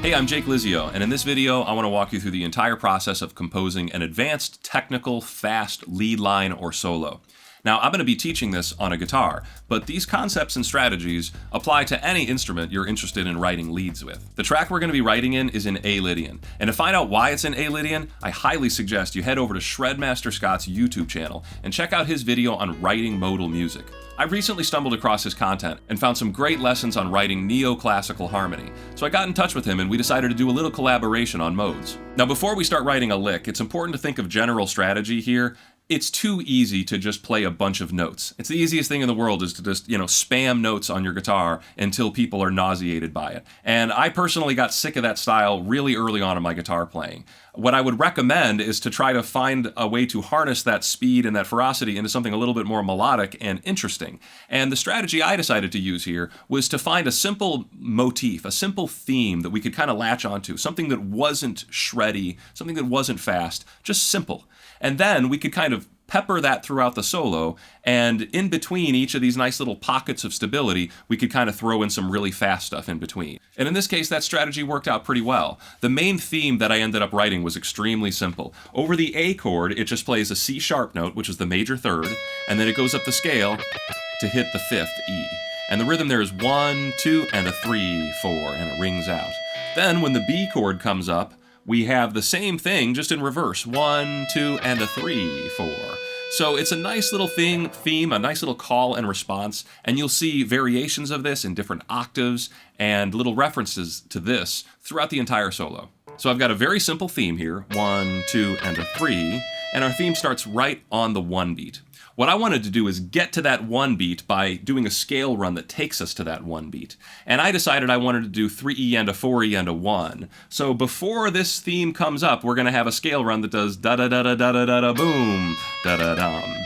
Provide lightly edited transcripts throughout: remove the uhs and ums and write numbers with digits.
Hey, I'm Jake Lizio, and in this video, I want to walk you through the entire process of composing an advanced, technical, fast lead line or solo. Now, I'm going to be teaching this on a guitar, but these concepts and strategies apply to any instrument you're interested in writing leads with. The track we're going to be writing in is in A Lydian, and to find out why it's in A Lydian, I highly suggest you head over to Shredmaster Scott's YouTube channel and check out his video on writing modal music. I've recently stumbled across his content and found some great lessons on writing neoclassical harmony, so I got in touch with him and we decided to do a little collaboration on modes. Now, before we start writing a lick, it's important to think of general strategy here. It's too easy to just play a bunch of notes. It's the easiest thing in the world is to just, spam notes on your guitar until people are nauseated by it. And I personally got sick of that style really early on in my guitar playing. What I would recommend is to try to find a way to harness that speed and that ferocity into something a little bit more melodic and interesting. And the strategy I decided to use here was to find a simple motif, a simple theme that we could kind of latch onto, something that wasn't shreddy, something that wasn't fast, just simple. And then we could kind of pepper that throughout the solo, and in between each of these nice little pockets of stability, we could kind of throw in some really fast stuff in between. And in this case, that strategy worked out pretty well. The main theme that I ended up writing was extremely simple. Over the A chord, it just plays a C sharp note, which is the major third, and then it goes up the scale to hit the fifth E. And the rhythm there is 1, 2, and a 3, 4, and it rings out. Then when the B chord comes up, we have the same thing, just in reverse. 1, 2, and a 3, 4. So it's a nice little theme, a nice little call and response, and you'll see variations of this in different octaves and little references to this throughout the entire solo. So I've got a very simple theme here, 1, 2, and a 3, and our theme starts right on the 1 beat. What I wanted to do is get to that 1 beat by doing a scale run that takes us to that 1 beat. And I decided I wanted to do 3E and a 4E and a 1. So before this theme comes up, we're going to have a scale run that does da-da-da-da-da-da-da boom, da-da-dum.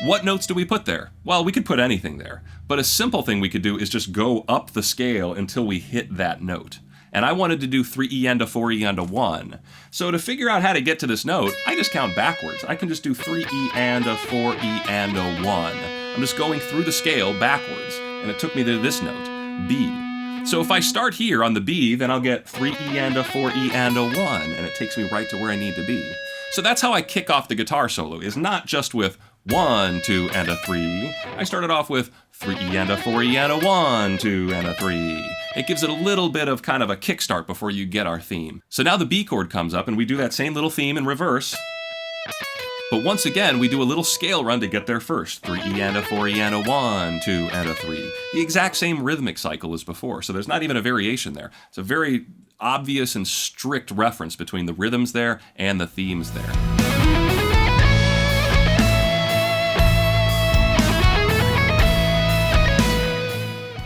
What notes do we put there? Well, we could put anything there. But a simple thing we could do is just go up the scale until we hit that note. And I wanted to do 3E and a 4E and a 1. So to figure out how to get to this note, I just count backwards. I can just do 3E and a 4E and a 1. I'm just going through the scale backwards, and it took me to this note, B. So if I start here on the B, then I'll get 3E and a 4E and a 1, and it takes me right to where I need to be. So that's how I kick off the guitar solo, is not just with 1, 2, and a 3. I started off with 3E and a 4E and a 1, 2, and a 3. It gives it a little bit of kind of a kickstart before you get our theme. So now the B chord comes up and we do that same little theme in reverse. But once again, we do a little scale run to get there first. 3E and a 4E and a 1, 2, and a 3. The exact same rhythmic cycle as before, so there's not even a variation there. It's a very obvious and strict reference between the rhythms there and the themes there.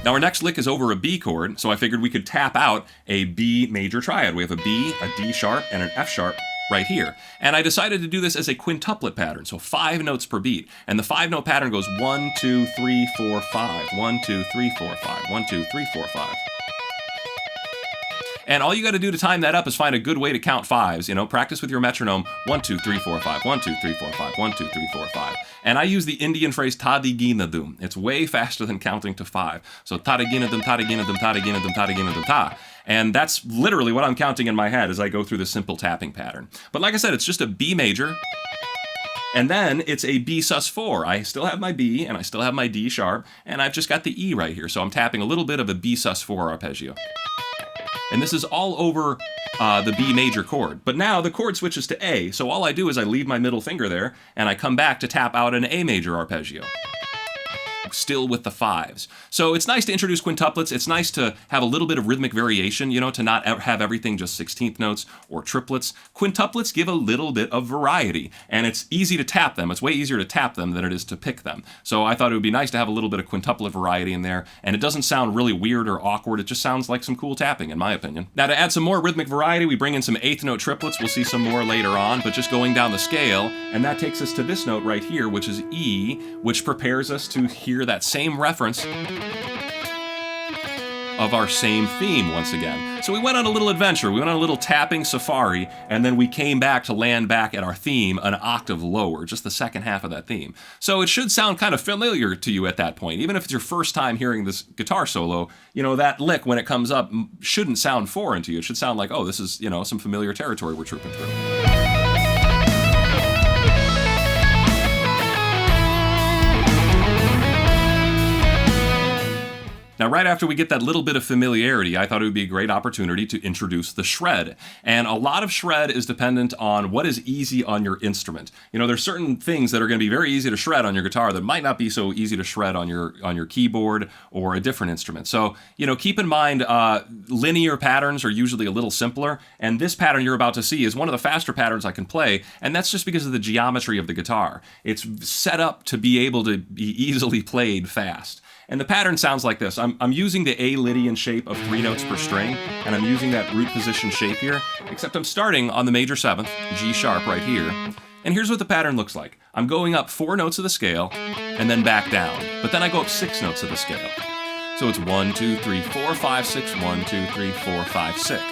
Now our next lick is over a B chord, so I figured we could tap out a B major triad. We have a B, a D sharp, and an F sharp right here. And I decided to do this as a quintuplet pattern, so 5 notes per beat. And the 5-note pattern goes 1, 2, 3, 4, 5, 1, 2, 3, 4, 5, 1, 2, 3, 4, 5. And all you got to do to time that up is find a good way to count fives. Practice with your metronome. 1, 2, 3, 4, 5. 1, 2, 3, 4, 5. 1, 2, 3, 4, 5. And I use the Indian phrase tadiginadum. It's way faster than counting to 5. So tadiginadum, tadiginadum, tadiginadum, tadiginadum, ta. And that's literally what I'm counting in my head as I go through this simple tapping pattern. But like I said, it's just a B major. And then it's a B sus4. I still have my B and I still have my D sharp. And I've just got the E right here. So I'm tapping a little bit of a B sus4 arpeggio. And this is all over the B major chord. But now the chord switches to A, so all I do is I leave my middle finger there, and I come back to tap out an A major arpeggio. Still with the 5s. So it's nice to introduce quintuplets. It's nice to have a little bit of rhythmic variation, to not have everything just 16th notes or triplets. Quintuplets give a little bit of variety, and it's easy to tap them. It's way easier to tap them than it is to pick them. So I thought it would be nice to have a little bit of quintuplet variety in there, and it doesn't sound really weird or awkward. It just sounds like some cool tapping, in my opinion. Now to add some more rhythmic variety, we bring in some 8th note triplets. We'll see some more later on, but just going down the scale, and that takes us to this note right here, which is E, which prepares us to hear that same reference of our same theme once again. So we went on a little adventure, we went on a little tapping safari, and then we came back to land back at our theme an octave lower, just the second half of that theme. So it should sound kind of familiar to you at that point. Even if it's your first time hearing this guitar solo, you know, that lick when it comes up shouldn't sound foreign to you. It should sound like, oh, this is, you know, some familiar territory we're trooping through. Now, right after we get that little bit of familiarity, I thought it would be a great opportunity to introduce the shred. And a lot of shred is dependent on what is easy on your instrument. You know, there's certain things that are going to be very easy to shred on your guitar that might not be so easy to shred on your keyboard or a different instrument. So, you know, keep in mind, linear patterns are usually a little simpler, and this pattern you're about to see is one of the faster patterns I can play, and that's just because of the geometry of the guitar. It's set up to be able to be easily played fast. And the pattern sounds like this. I'm using the A Lydian shape of 3 notes per string, and I'm using that root position shape here, except I'm starting on the major 7th, G sharp right here. And here's what the pattern looks like. I'm going up 4 notes of the scale, and then back down. But then I go up 6 notes of the scale. So it's 1, 2, 3, 4, 5, 6, 1, 2, 3, 4, 5, 6.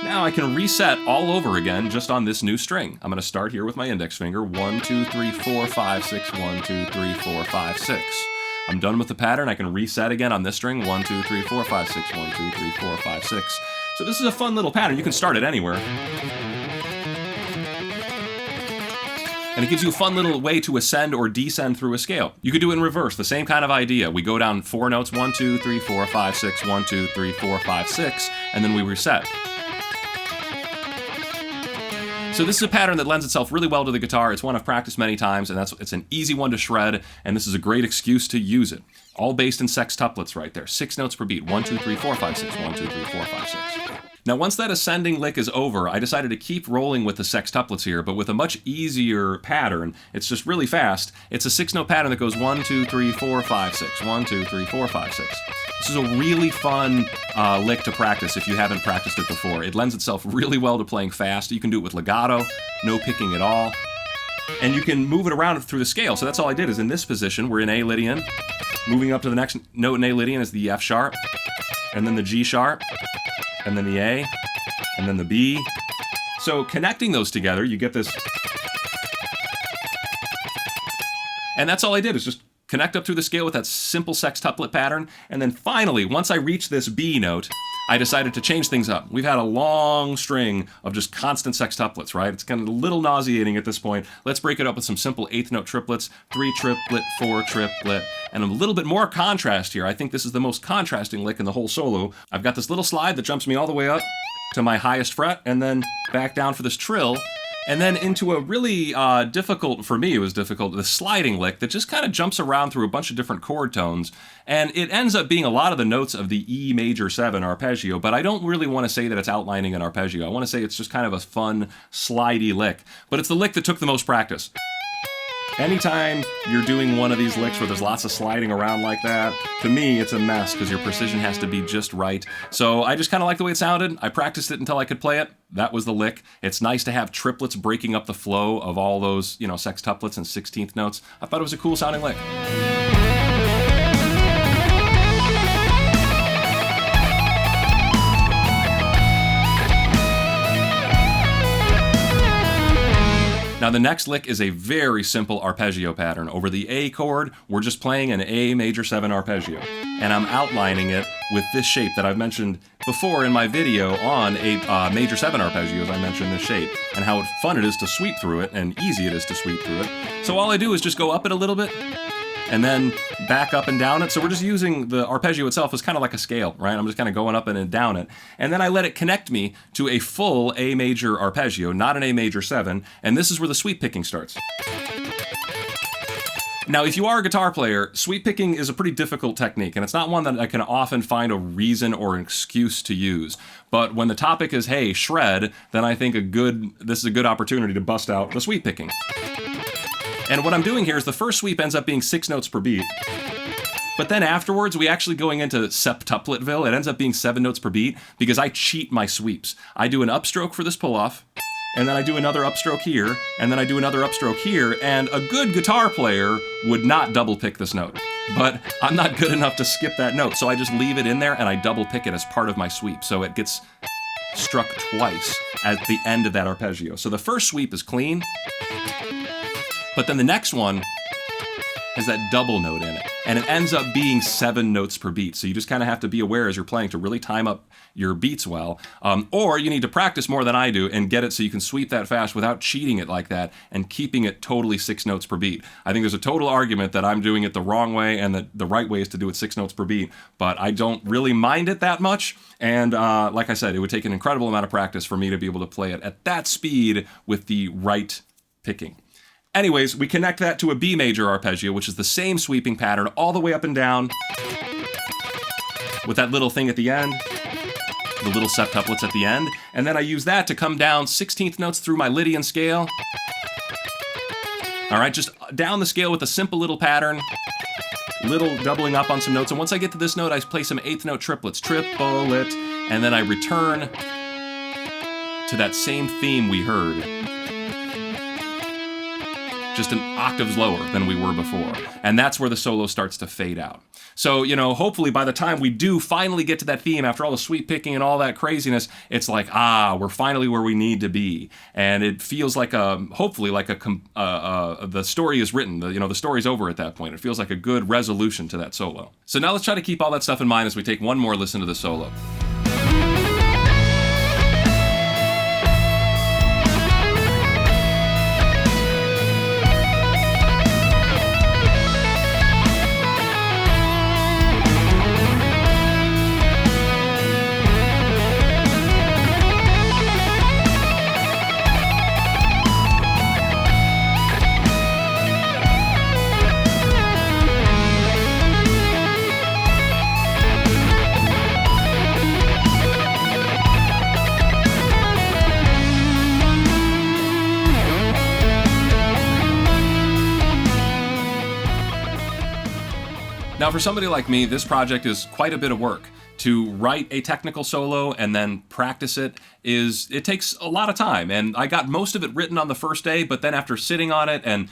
Now I can reset all over again just on this new string. I'm going to start here with my index finger. 1, 2, 3, 4, 5, 6, 1, 2, 3, 4, 5, 6. I'm done with the pattern. I can reset again on this string. 1, 2, 3, 4, 5, 6, 1, 2, 3, 4, 5, 6. So this is a fun little pattern. You can start it anywhere. And it gives you a fun little way to ascend or descend through a scale. You could do it in reverse, the same kind of idea. We go down 4 notes, 1, 2, 3, 4, 5, 6, 1, 2, 3, 4, 5, 6, and then we reset. So this is a pattern that lends itself really well to the guitar. It's one I've practiced many times, and it's an easy one to shred, and this is a great excuse to use it. All based in sextuplets right there. 6 notes per beat. 1, 2, 3, 4, 5, 6. 1, 2, 3, 4, 5, 6. Now, once that ascending lick is over, I decided to keep rolling with the sextuplets here, but with a much easier pattern. It's just really fast. It's a 6-note pattern that goes 1, 2, 3, 4, 5, 6. 1, 2, 3, 4, 5, 6. This is a really fun lick to practice if you haven't practiced it before. It lends itself really well to playing fast. You can do it with legato, no picking at all. And you can move it around through the scale. So that's all I did is in this position, we're in A Lydian. Moving up to the next note in A Lydian is the F sharp, and then the G sharp, and then the A, and then the B. So connecting those together, you get this. And that's all I did is just connect up through the scale with that simple sextuplet pattern. And then finally, once I reach this B note, I decided to change things up. We've had a long string of just constant sextuplets, right? It's kind of a little nauseating at this point. Let's break it up with some simple 8th note triplets, 3 triplet, 4 triplet, and a little bit more contrast here. I think this is the most contrasting lick in the whole solo. I've got this little slide that jumps me all the way up to my highest fret, and then back down for this trill, and then into a really difficult, for me it was difficult, the sliding lick that just kind of jumps around through a bunch of different chord tones. And it ends up being a lot of the notes of the E major 7 arpeggio, but I don't really want to say that it's outlining an arpeggio. I want to say it's just kind of a fun, slidey lick. But it's the lick that took the most practice. Anytime you're doing one of these licks where there's lots of sliding around like that, to me it's a mess because your precision has to be just right. So I just kind of like the way it sounded. I practiced it until I could play it. That was the lick. It's nice to have triplets breaking up the flow of all those, you know, sextuplets and 16th notes. I thought it was a cool sounding lick. Now the next lick is a very simple arpeggio pattern. Over the A chord, we're just playing an A major 7 arpeggio. And I'm outlining it with this shape that I've mentioned before in my video on a major 7 arpeggios. I mentioned this shape and how fun it is to sweep through it and easy it is to sweep through it. So all I do is just go up it a little bit and then back up and down it. So we're just using the arpeggio itself as kind of like a scale, right? I'm just kind of going up and down it. And then I let it connect me to a full A major arpeggio, not an A major 7. And this is where the sweep picking starts. Now, if you are a guitar player, sweep picking is a pretty difficult technique, and it's not one that I can often find a reason or an excuse to use. But when the topic is, hey, shred, then I think this is a good opportunity to bust out the sweep picking. And what I'm doing here is the first sweep ends up being 6 notes per beat. But then afterwards, we actually going into septupletville. It ends up being 7 notes per beat because I cheat my sweeps. I do an upstroke for this pull-off, and then I do another upstroke here, and then I do another upstroke here, and a good guitar player would not double pick this note. But I'm not good enough to skip that note, so I just leave it in there and I double pick it as part of my sweep, so it gets struck twice at the end of that arpeggio. So the first sweep is clean, but then the next one has that double note in it, and it ends up being 7 notes per beat. So you just kind of have to be aware as you're playing to really time up your beats well, or you need to practice more than I do and get it so you can sweep that fast without cheating it like that and keeping it totally 6 notes per beat. I think there's a total argument that I'm doing it the wrong way and that the right way is to do it 6 notes per beat, but I don't really mind it that much. And like I said, it would take an incredible amount of practice for me to be able to play it at that speed with the right picking. Anyways, we connect that to a B major arpeggio, which is the same sweeping pattern all the way up and down with that little thing at the end, the little septuplets at the end, and then I use that to come down 16th notes through my Lydian scale. All right, just down the scale with a simple little pattern, little doubling up on some notes, and once I get to this note, I play some 8th note triplets, triplet, and then I return to that same theme we heard, just an octaves lower than we were before. And that's where the solo starts to fade out. So, you know, hopefully by the time we do finally get to that theme, after all the sweep picking and all that craziness, it's like, we're finally where we need to be. And it feels like hopefully like the story is written, the story's over at that point. It feels like a good resolution to that solo. So now let's try to keep all that stuff in mind as we take one more listen to the solo. Now, for somebody like me, this project is quite a bit of work. To write a technical solo and then practice it takes a lot of time. And I got most of it written on the first day, but then after sitting on it and,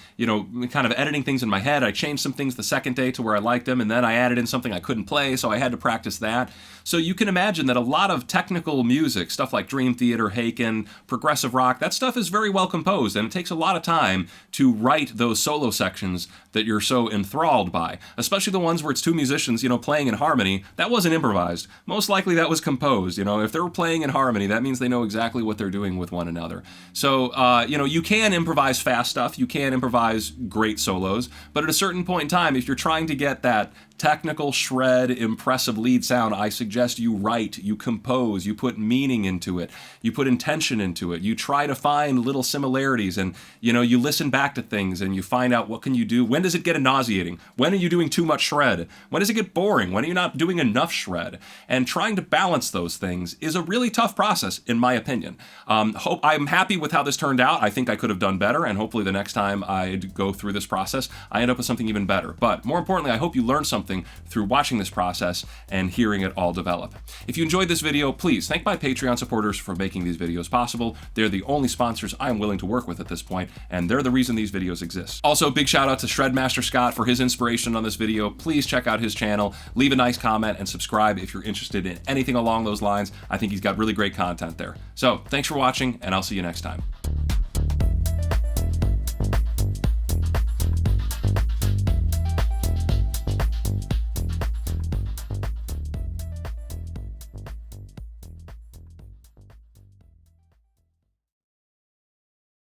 kind of editing things in my head, I changed some things the second day to where I liked them, and then I added in something I couldn't play, so I had to practice that. So you can imagine that a lot of technical music, stuff like Dream Theater, Haken, progressive rock, that stuff is very well composed, and it takes a lot of time to write those solo sections that you're so enthralled by, especially the ones where it's two musicians, playing in harmony. That wasn't improvised. Most likely that was composed. If they were playing in harmony, that means they know exactly what they're doing with one another. So, you can improvise fast stuff, you can improvise great solos, but at a certain point in time, if you're trying to get that technical shred, impressive lead sound, I suggest you write, you compose, you put meaning into it, you put intention into it, you try to find little similarities, and you listen back to things and you find out what can you do. When does it get nauseating? When are you doing too much shred? When does it get boring? When are you not doing enough shred? And trying to balance those things is a really tough process, in my opinion. I'm happy with how this turned out. I think I could have done better, and hopefully the next time I go through this process, I end up with something even better. But more importantly, I hope you learned something through watching this process and hearing it all develop. If you enjoyed this video, please thank my Patreon supporters for making these videos possible. They're the only sponsors I'm willing to work with at this point, and they're the reason these videos exist. Also, big shout out to Shredmaster Scott for his inspiration on this video. Please check out his channel, leave a nice comment, and subscribe if you're interested in anything along those lines. I think he's got really great content there. So, thanks for watching, and I'll see you next time.